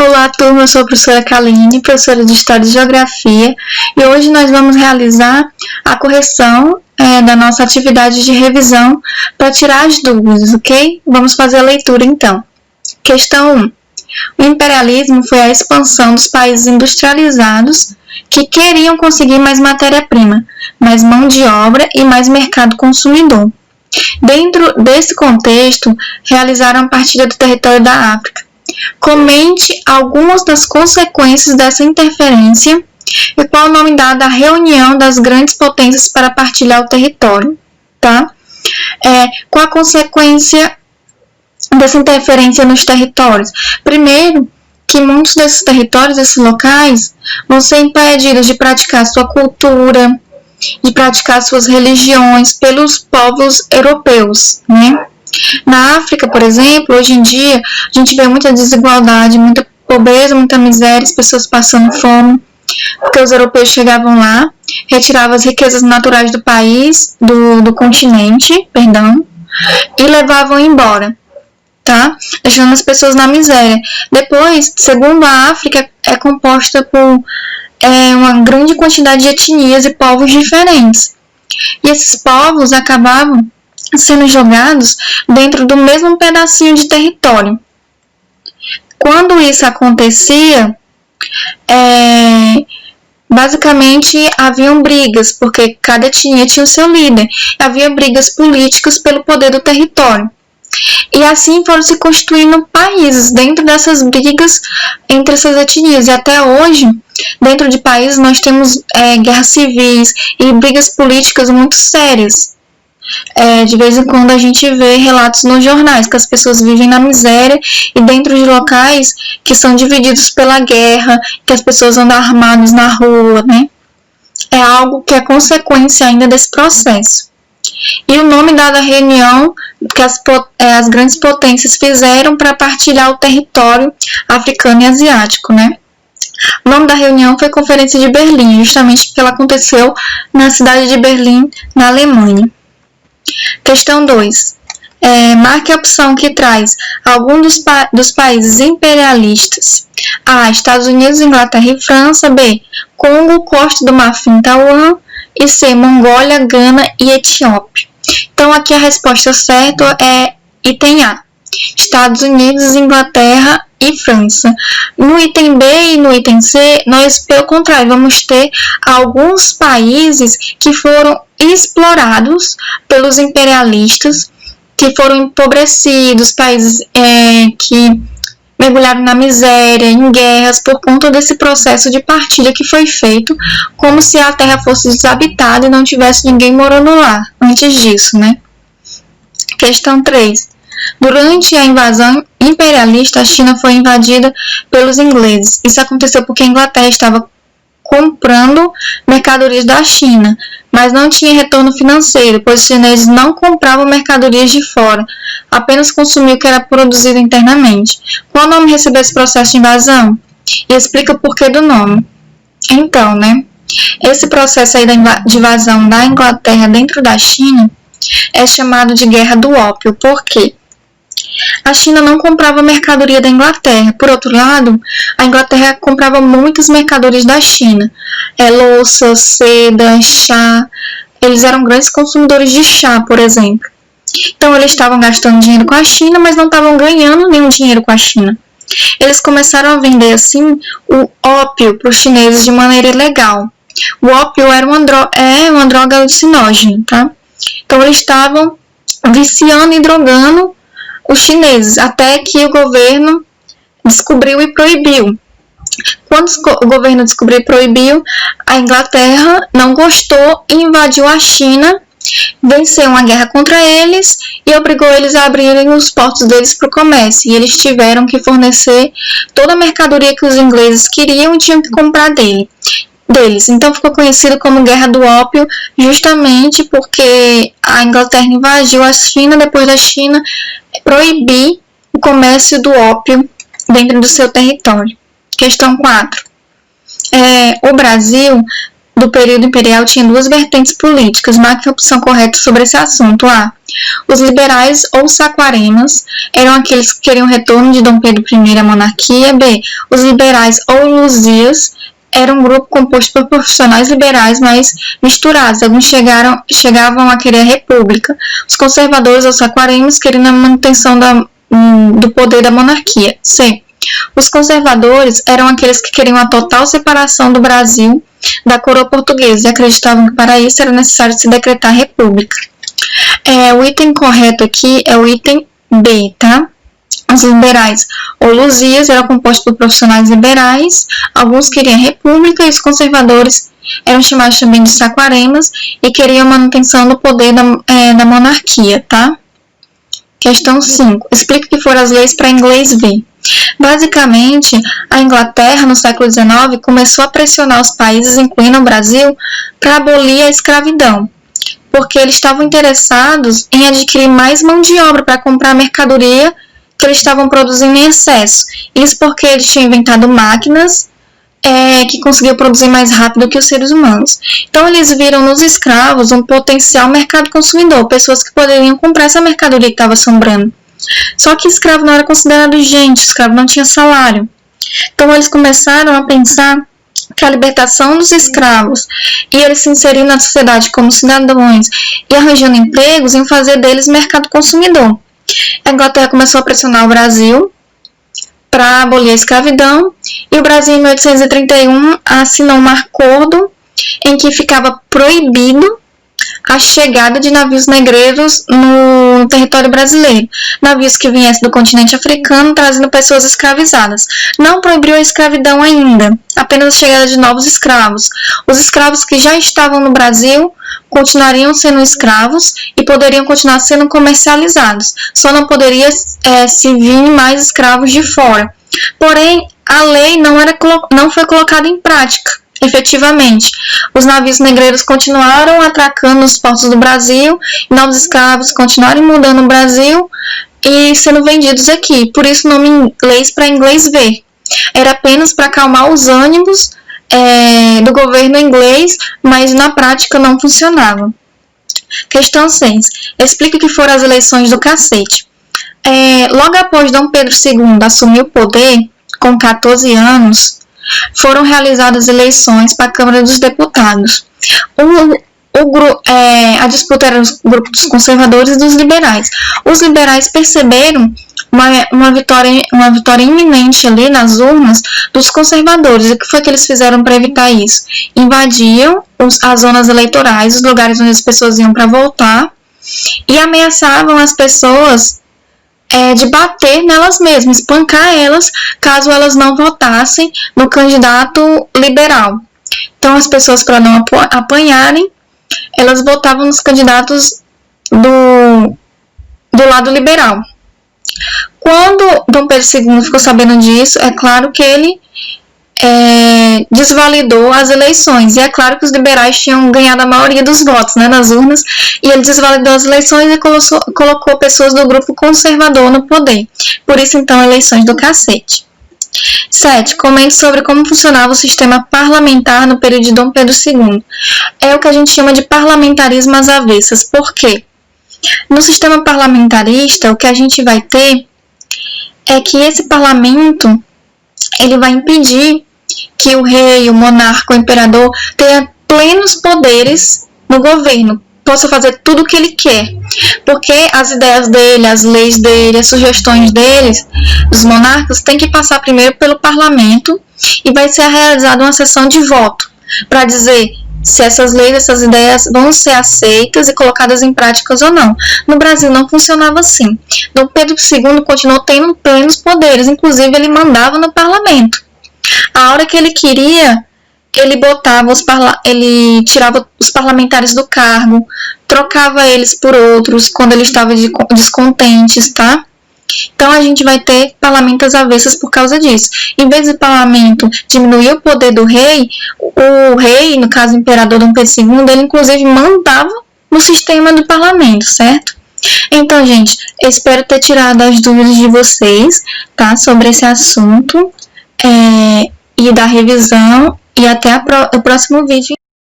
Olá, turma, eu sou a professora Kaline, professora de História e Geografia, e hoje nós vamos realizar a correção da nossa atividade de revisão para tirar as dúvidas, ok? Vamos fazer a leitura então. Questão 1. O imperialismo foi a expansão dos países industrializados que queriam conseguir mais matéria-prima, mais mão de obra e mais mercado consumidor. Dentro desse contexto, realizaram a partilha do território da África. Comente algumas das consequências dessa interferência e qual o nome dado à reunião das grandes potências para partilhar o território, tá? Qual a consequência dessa interferência nos territórios? Primeiro, que muitos desses territórios, desses locais, vão ser impedidos de praticar sua cultura, de praticar suas religiões pelos povos europeus, né? Na África, por exemplo, hoje em dia, a gente vê muita desigualdade, muita pobreza, muita miséria, as pessoas passando fome, porque os europeus chegavam lá, retiravam as riquezas naturais do país, do continente, e levavam embora, tá? Deixando as pessoas na miséria. Depois, segundo a África, é composta por uma grande quantidade de etnias e povos diferentes. E esses povos acabavam sendo jogados dentro do mesmo pedacinho de território. Quando isso acontecia, basicamente haviam brigas, porque cada etnia tinha o seu líder. Havia brigas políticas pelo poder do território. E assim foram se constituindo países dentro dessas brigas entre essas etnias. E até hoje, dentro de países, nós temos guerras civis e brigas políticas muito sérias. De vez em quando a gente vê relatos nos jornais que as pessoas vivem na miséria e dentro de locais que são divididos pela guerra, que as pessoas andam armadas na rua, né? É algo que é consequência ainda desse processo. E o nome dado à reunião que as grandes potências fizeram para partilhar o território africano e asiático, né? O nome da reunião foi Conferência de Berlim, justamente porque ela aconteceu na cidade de Berlim, na Alemanha. Questão 2. Marque a opção que traz algum dos países imperialistas. A. Estados Unidos, Inglaterra e França. B. Congo, Costa do Marfim, Taiwan. E C. Mongólia, Gana e Etiópia. Então, aqui a resposta certa é item A. Estados Unidos, Inglaterra e França. No item B e no item C, nós, pelo contrário, vamos ter alguns países que foram explorados pelos imperialistas, que foram empobrecidos, países que mergulharam na miséria, em guerras, por conta desse processo de partilha que foi feito, como se a terra fosse desabitada e não tivesse ninguém morando lá antes disso, né? Questão 3. Durante a invasão imperialista, a China foi invadida pelos ingleses. Isso aconteceu porque a Inglaterra estava comprando mercadorias da China, mas não tinha retorno financeiro, pois os chineses não compravam mercadorias de fora, apenas consumiam o que era produzido internamente. Qual nome recebeu esse processo de invasão? E explica o porquê do nome. Então, né? Esse processo aí de invasão da Inglaterra dentro da China é chamado de Guerra do Ópio. Por quê? A China não comprava mercadoria da Inglaterra. Por outro lado, a Inglaterra comprava muitas mercadorias da China. Louça, seda, chá. Eles eram grandes consumidores de chá, por exemplo. Então, eles estavam gastando dinheiro com a China, mas não estavam ganhando nenhum dinheiro com a China. Eles começaram a vender, assim, o ópio para os chineses de maneira ilegal. O ópio era uma droga alucinógena, tá? Então, eles estavam viciando e drogando os chineses, até que o governo descobriu e proibiu. Quando o governo descobriu e proibiu, a Inglaterra não gostou e invadiu a China, venceu uma guerra contra eles e obrigou eles a abrirem os portos deles para o comércio. E eles tiveram que fornecer toda a mercadoria que os ingleses queriam e tinham que comprar deles. Então ficou conhecido como Guerra do Ópio, justamente porque a Inglaterra invadiu a China, depois da China proibir o comércio do ópio dentro do seu território. Questão 4. O Brasil, do período imperial, tinha duas vertentes políticas. Marque a opção correta sobre esse assunto. A. Os liberais ou saquaremas eram aqueles que queriam o retorno de Dom Pedro I à monarquia. B. Os liberais ou luzias era um grupo composto por profissionais liberais, mas misturados. Alguns chegavam a querer a república. Os conservadores ou saquaremas queriam a manutenção do poder da monarquia. C. Os conservadores eram aqueles que queriam a total separação do Brasil da coroa portuguesa e acreditavam que para isso era necessário se decretar a república. O item correto aqui é o item B, tá? Os liberais ou luzias eram compostos por profissionais liberais, alguns queriam a república e os conservadores eram chamados também de saquaremas e queriam a manutenção do poder da monarquia, tá? Questão 5. Explica o que foram as leis para inglês ver. Basicamente, a Inglaterra, no século XIX, começou a pressionar os países, incluindo o Brasil, para abolir a escravidão, porque eles estavam interessados em adquirir mais mão de obra para comprar a mercadoria que eles estavam produzindo em excesso. Isso porque eles tinham inventado máquinas que conseguiam produzir mais rápido que os seres humanos. Então, eles viram nos escravos um potencial mercado consumidor, pessoas que poderiam comprar essa mercadoria que estava sobrando. Só que escravo não era considerado gente, escravo não tinha salário. Então, eles começaram a pensar que a libertação dos escravos e eles se inserindo na sociedade como cidadãos e arranjando empregos em fazer deles mercado consumidor. A Inglaterra começou a pressionar o Brasil para abolir a escravidão e o Brasil, em 1831, assinou um acordo em que ficava proibido a chegada de navios negreiros no território brasileiro. Navios que viessem do continente africano trazendo pessoas escravizadas. Não proibiu a escravidão ainda, apenas a chegada de novos escravos. Os escravos que já estavam no Brasil continuariam sendo escravos e poderiam continuar sendo comercializados. Só não poderia se vir mais escravos de fora. Porém, a lei não foi colocada em prática. Efetivamente, os navios negreiros continuaram atracando nos portos do Brasil, e novos escravos continuaram mudando o Brasil e sendo vendidos aqui. Por isso o nome leis para inglês ver. Era apenas para acalmar os ânimos do governo inglês, mas na prática não funcionava. Questão 6. Explica o que foram as eleições do cacete. Logo após Dom Pedro II assumir o poder, com 14 anos, foram realizadas eleições para a Câmara dos Deputados. A disputa era o grupo dos conservadores e dos liberais. Os liberais perceberam uma vitória iminente ali nas urnas dos conservadores. E o que foi que eles fizeram para evitar isso? Invadiam as zonas eleitorais, os lugares onde as pessoas iam para votar, e ameaçavam as pessoas de bater nelas mesmas, espancar elas, caso elas não votassem no candidato liberal. Então, as pessoas, para não apanharem, elas votavam nos candidatos do lado liberal. Quando Dom Pedro II ficou sabendo disso, é claro que ele desvalidou as eleições. E é claro que os liberais tinham ganhado a maioria dos votos, nas urnas, e ele desvalidou as eleições e colocou pessoas do grupo conservador no poder. Por isso, então, eleições do cacete. 7. Comente sobre como funcionava o sistema parlamentar no período de Dom Pedro II. É o que a gente chama de parlamentarismo às avessas. Por quê? No sistema parlamentarista, o que a gente vai ter é que esse parlamento ele vai impedir que o rei, o monarca, o imperador tenha plenos poderes no governo, possa fazer tudo o que ele quer, porque as ideias dele, as leis dele, as sugestões deles, dos monarcas, tem que passar primeiro pelo parlamento e vai ser realizada uma sessão de voto para dizer se essas leis, essas ideias vão ser aceitas e colocadas em práticas ou não. No Brasil não funcionava assim. Dom Pedro II continuou tendo plenos poderes, inclusive ele mandava no parlamento. A hora que ele queria, ele tirava os parlamentares do cargo, trocava eles por outros quando ele estava descontentes, tá? Então, a gente vai ter parlamentos avessas por causa disso. Em vez do parlamento diminuir o poder do rei, o rei, no caso o imperador Dom Pedro II, ele inclusive mandava no sistema do parlamento, certo? Então, gente, eu espero ter tirado as dúvidas de vocês, tá? Sobre esse assunto, e da revisão, e até o próximo vídeo.